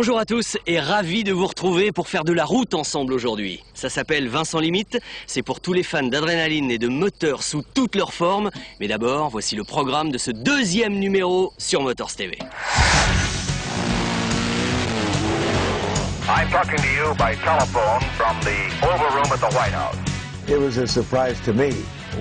Bonjour à tous et ravi de vous retrouver pour faire de la route ensemble aujourd'hui. Ça s'appelle Vincent Limite, c'est pour tous les fans d'adrénaline et de moteurs sous toutes leurs formes. Mais d'abord, voici le programme de ce deuxième numéro sur Motors TV. I'm talking to you by telephone from the Oval Room at the White House. It was a surprise to me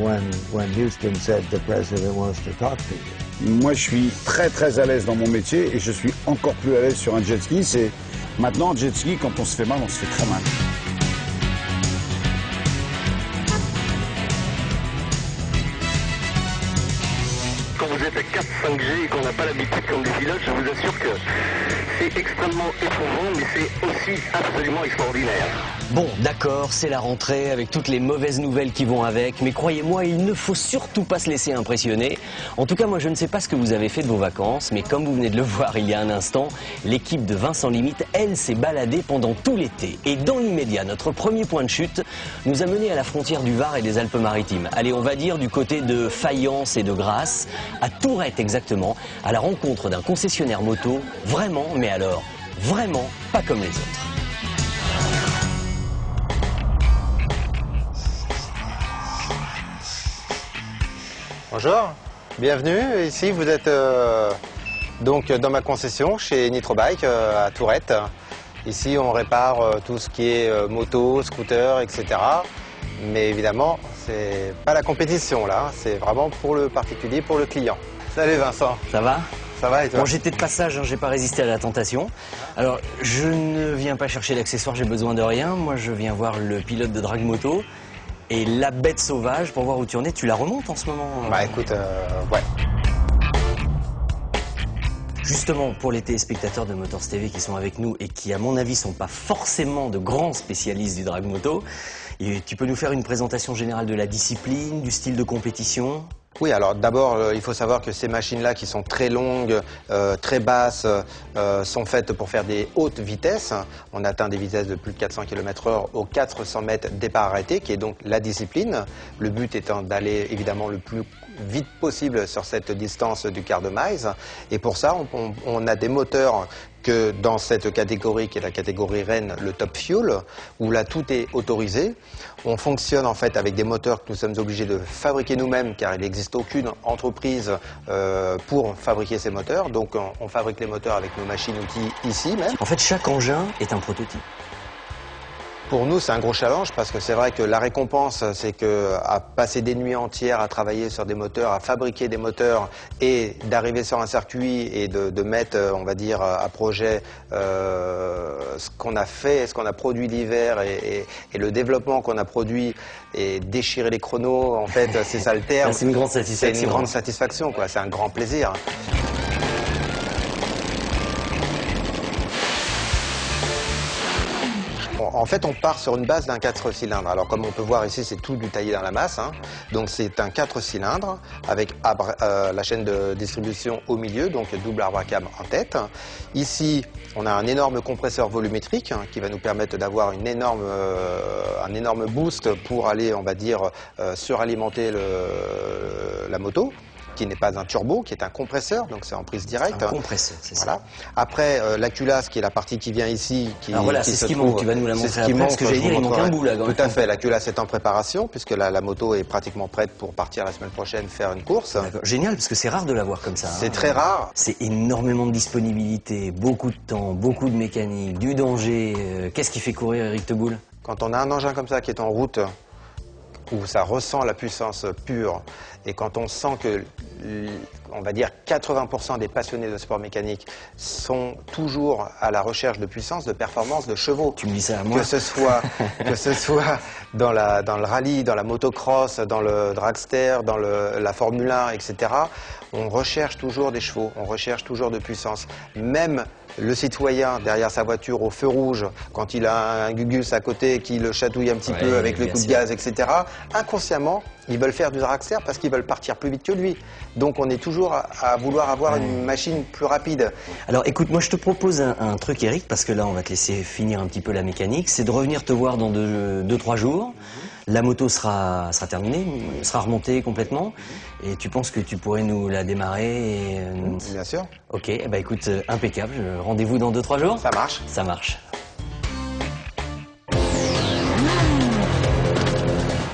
when Houston said the president wants to talk to you. Moi, je suis très à l'aise dans mon métier et je suis encore plus à l'aise sur un jet ski. C'est maintenant un jet ski, quand on se fait mal, on se fait très mal. Quand vous êtes à 4-5G et qu'on n'a pas l'habitude comme des pilotes, je vous assure que c'est extrêmement éprouvant, mais c'est aussi absolument extraordinaire. Bon, d'accord, c'est la rentrée avec toutes les mauvaises nouvelles qui vont avec, mais croyez-moi, il ne faut surtout pas se laisser impressionner. En tout cas, moi, je ne sais pas ce que vous avez fait de vos vacances, mais comme vous venez de le voir il y a un instant, l'équipe de Vincent Limite, elle, s'est baladée pendant tout l'été. Et dans l'immédiat, notre premier point de chute nous a mené à la frontière du Var et des Alpes-Maritimes. Allez, on va dire du côté de Fayence et de Grasse, à Tourette exactement, à la rencontre d'un concessionnaire moto, vraiment, mais alors, vraiment pas comme les autres. Bonjour, bienvenue. Ici, vous êtes donc dans ma concession chez Nitrobike à Tourette. Ici, on répare tout ce qui est moto, scooter, etc. Mais évidemment, c'est pas la compétition là, c'est vraiment pour le particulier, pour le client. Salut Vincent. Ça va ? Ça va et toi? Bon, j'étais de passage, hein, j'ai pas résisté à la tentation. Alors, je ne viens pas chercher d'accessoires, j'ai besoin de rien. Moi, je viens voir le pilote de drag moto. Et la bête sauvage, pour voir où tu en es, tu la remontes en ce moment? Bah écoute, ouais. Justement, pour les téléspectateurs de Motors TV qui sont avec nous et qui, à mon avis, sont pas forcément de grands spécialistes du drag moto, et tu peux nous faire une présentation générale de la discipline, du style de compétition? Oui, alors d'abord, il faut savoir que ces machines-là qui sont très longues, très basses, sont faites pour faire des hautes vitesses. On atteint des vitesses de plus de 400 km/h aux 400 mètres départ arrêté, qui est donc la discipline. Le but étant d'aller évidemment le plus vite possible sur cette distance du quart de miles. Et pour ça, on a des moteurs que dans cette catégorie qui est la catégorie Rennes, le Top Fuel, où là tout est autorisé. On fonctionne en fait avec des moteurs que nous sommes obligés de fabriquer nous-mêmes car il n'existe aucune entreprise pour fabriquer ces moteurs. Donc on fabrique les moteurs avec nos machines-outils ici même. En fait, chaque engin est un prototype. Pour nous, c'est un gros challenge parce que c'est vrai que la récompense, c'est que à passer des nuits entières à travailler sur des moteurs, à fabriquer des moteurs et d'arriver sur un circuit et de mettre, on va dire, à projet ce qu'on a fait, ce qu'on a produit l'hiver et le développement qu'on a produit et déchirer les chronos, en fait, c'est ça le terme. C'est une grande satisfaction. C'est une grande satisfaction, quoi. C'est un grand plaisir. En fait, on part sur une base d'un 4 cylindres. Alors, comme on peut voir ici, c'est tout du taillé dans la masse. Hein. Donc, c'est un 4 cylindres avec la chaîne de distribution au milieu, donc double arbre à cam en tête. Ici, on a un énorme compresseur volumétrique hein, qui va nous permettre d'avoir un énorme boost pour aller, on va dire, suralimenter la moto, qui n'est pas un turbo, qui est un compresseur, donc c'est en prise directe. Un compresseur, c'est voilà. ça. Après, la culasse, qui est la partie qui vient ici, alors voilà, c'est ce qui manque, tu vas nous la montrer après, parce que j'allais dire, il manque un bout là. Tout à fait, la culasse est en préparation, puisque la moto est pratiquement prête pour partir la semaine prochaine faire une course. Génial, parce que c'est rare de l'avoir comme ça. C'est très rare. C'est énormément de disponibilité, beaucoup de temps, beaucoup de mécanique, du danger. Qu'est-ce qui fait courir Eric Teboul? Quand on a un engin comme ça qui est en route, où ça ressent la puissance pure, et quand on sent que, on va dire, 80% des passionnés de sport mécanique sont toujours à la recherche de puissance, de performance, de chevaux. Tu me dis ça à moi. Que ce soit dans le rallye, dans la motocross, dans le dragster, dans la Formule 1, etc., on recherche toujours des chevaux, on recherche toujours de puissance. Même le citoyen derrière sa voiture au feu rouge, quand il a un Gugus à côté qui le chatouille un petit peu avec le coup de gaz, etc., inconsciemment, ils veulent faire du dragster parce qu'ils veulent partir plus vite que lui. Donc on est toujours à vouloir avoir une machine plus rapide. Alors écoute, moi je te propose un truc Eric, parce que là on va te laisser finir un petit peu la mécanique, c'est de revenir te voir dans 2-3 jours. La moto sera terminée, sera remontée complètement. Et tu penses que tu pourrais nous la démarrer Bien sûr. Ok, bah écoute, impeccable. Rendez-vous dans 2-3 jours? Ça marche. Ça marche.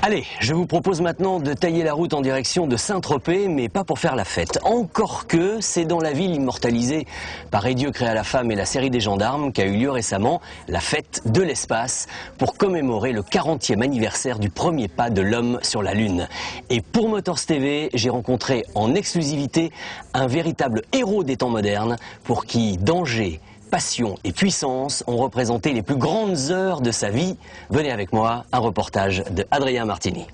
Allez, je vous propose maintenant de tailler la route en direction de Saint-Tropez, mais pas pour faire la fête. Encore que c'est dans la ville immortalisée par Et Dieu créa la femme et la série des gendarmes qu'a eu lieu récemment la fête de l'espace pour commémorer le 40e anniversaire du premier pas de l'homme sur la Lune. Et pour Motors TV, j'ai rencontré en exclusivité un véritable héros des temps modernes pour qui danger, passion et puissance ont représenté les plus grandes heures de sa vie. Venez avec moi, un reportage de Adrien Martini.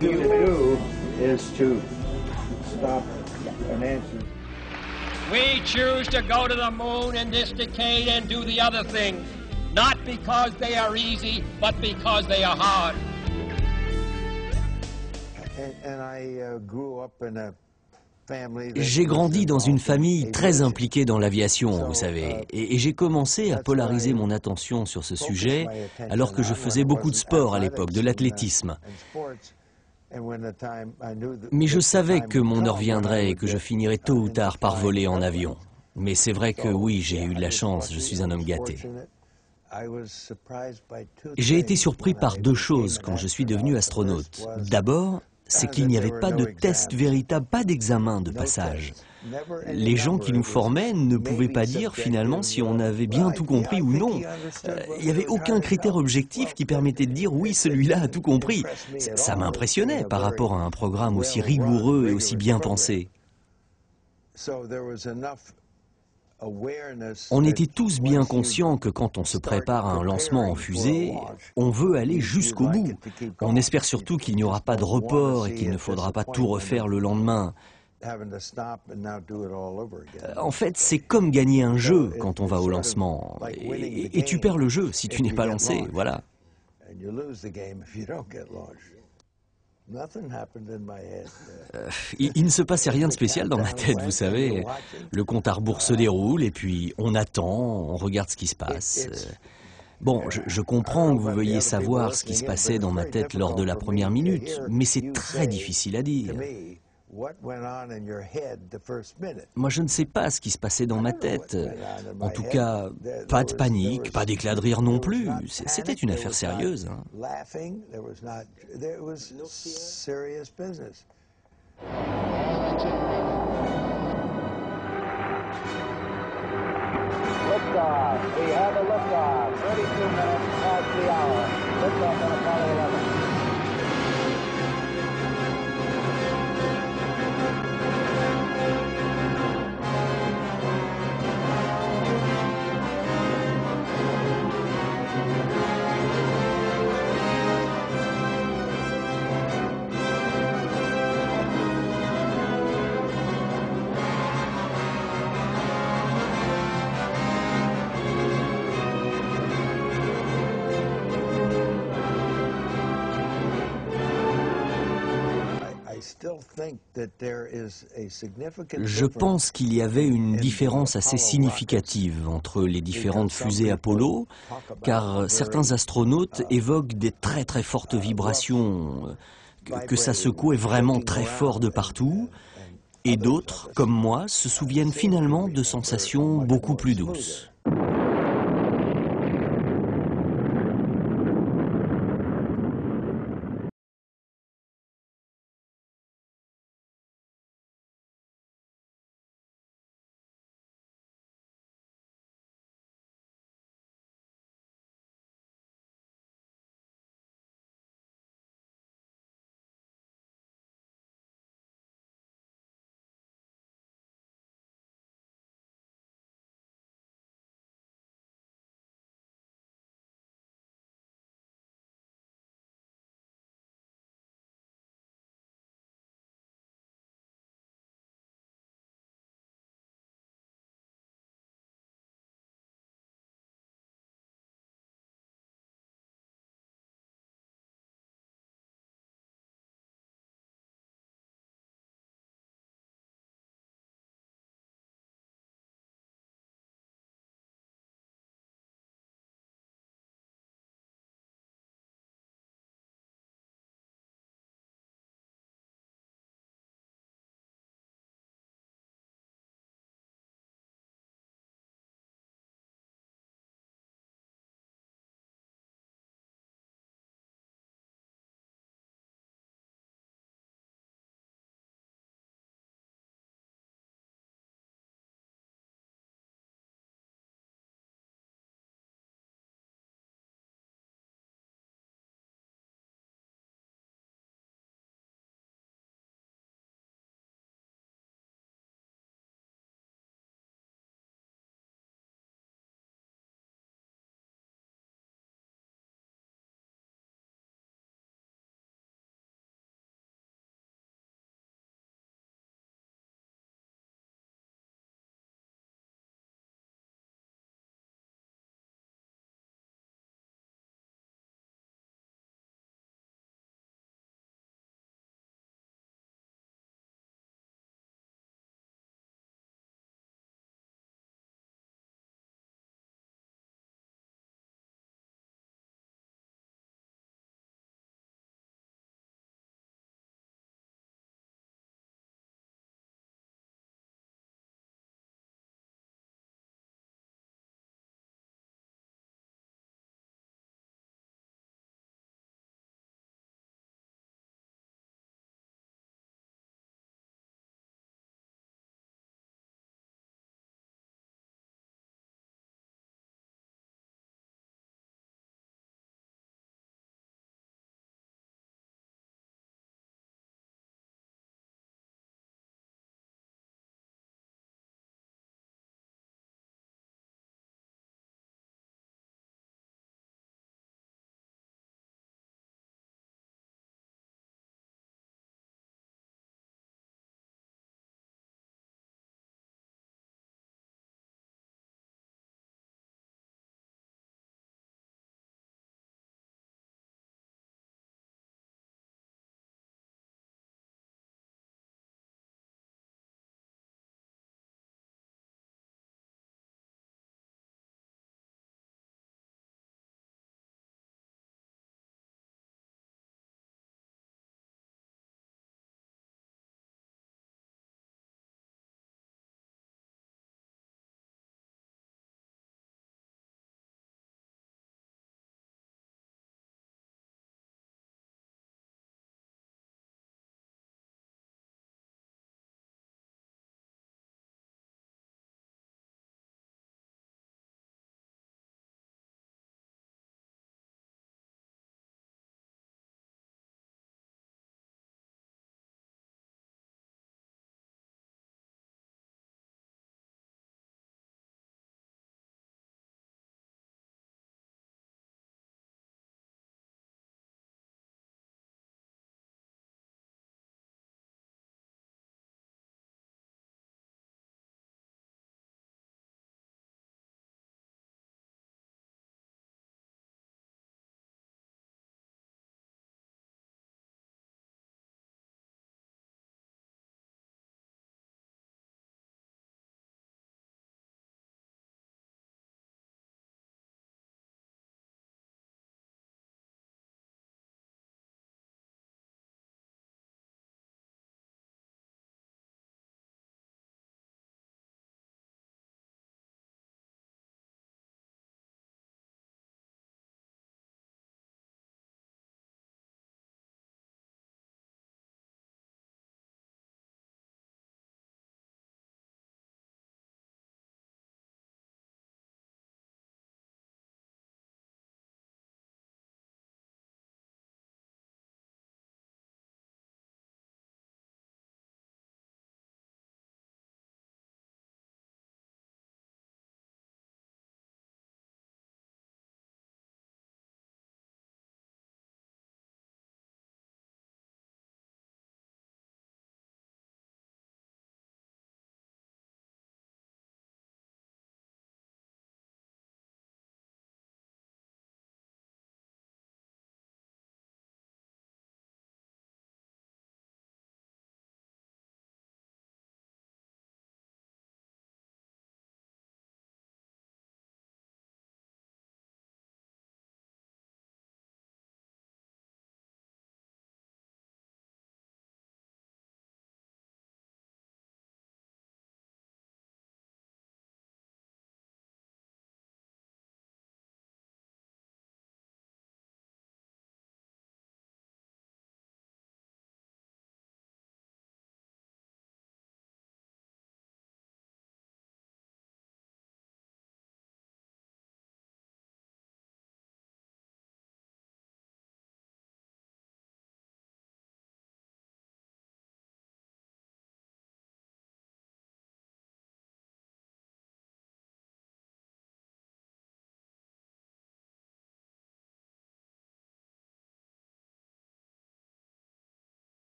To do is to stop and answer. We choose to go to the moon in this decade and do the other things, not because they are easy, but because they are hard. And I grew up in a family. J'ai grandi dans une famille très impliquée dans l'aviation, vous savez, et j'ai commencé à polariser mon attention sur ce sujet alors que je faisais beaucoup de sport à l'époque, de l'athlétisme. Mais je savais que mon heure viendrait et que je finirais tôt ou tard par voler en avion. Mais c'est vrai que oui, j'ai eu de la chance, je suis un homme gâté. J'ai été surpris par deux choses quand je suis devenu astronaute. D'abord, c'est qu'il n'y avait pas de test véritable, pas d'examen de passage. Les gens qui nous formaient ne pouvaient pas dire finalement si on avait bien tout compris ou non. Il n'y avait aucun critère objectif qui permettait de dire oui, celui-là a tout compris. Ça m'impressionnait par rapport à un programme aussi rigoureux et aussi bien pensé. On était tous bien conscients que quand on se prépare à un lancement en fusée, on veut aller jusqu'au bout. On espère surtout qu'il n'y aura pas de report et qu'il ne faudra pas tout refaire le lendemain. En fait, c'est comme gagner un jeu quand on va au lancement. Et tu perds le jeu si tu n'es pas lancé, voilà. Il ne se passait rien de spécial dans ma tête, vous savez. Le compte à rebours se déroule et puis on attend, on regarde ce qui se passe. Bon, je comprends que vous veuillez savoir ce qui se passait dans ma tête lors de la première minute, mais c'est très difficile à dire. Moi, je ne sais pas ce qui se passait dans ma tête. En tout cas, pas de panique, pas d'éclat de rire non plus. C'était une affaire sérieuse. Hein. Liftoff. We have a liftoff. 32 minutes past the hour. Liftoff on Apollo 11. Je pense qu'il y avait une différence assez significative entre les différentes fusées Apollo, car certains astronautes évoquent des très très fortes vibrations, que ça secouait vraiment très fort de partout, et d'autres, comme moi, se souviennent finalement de sensations beaucoup plus douces.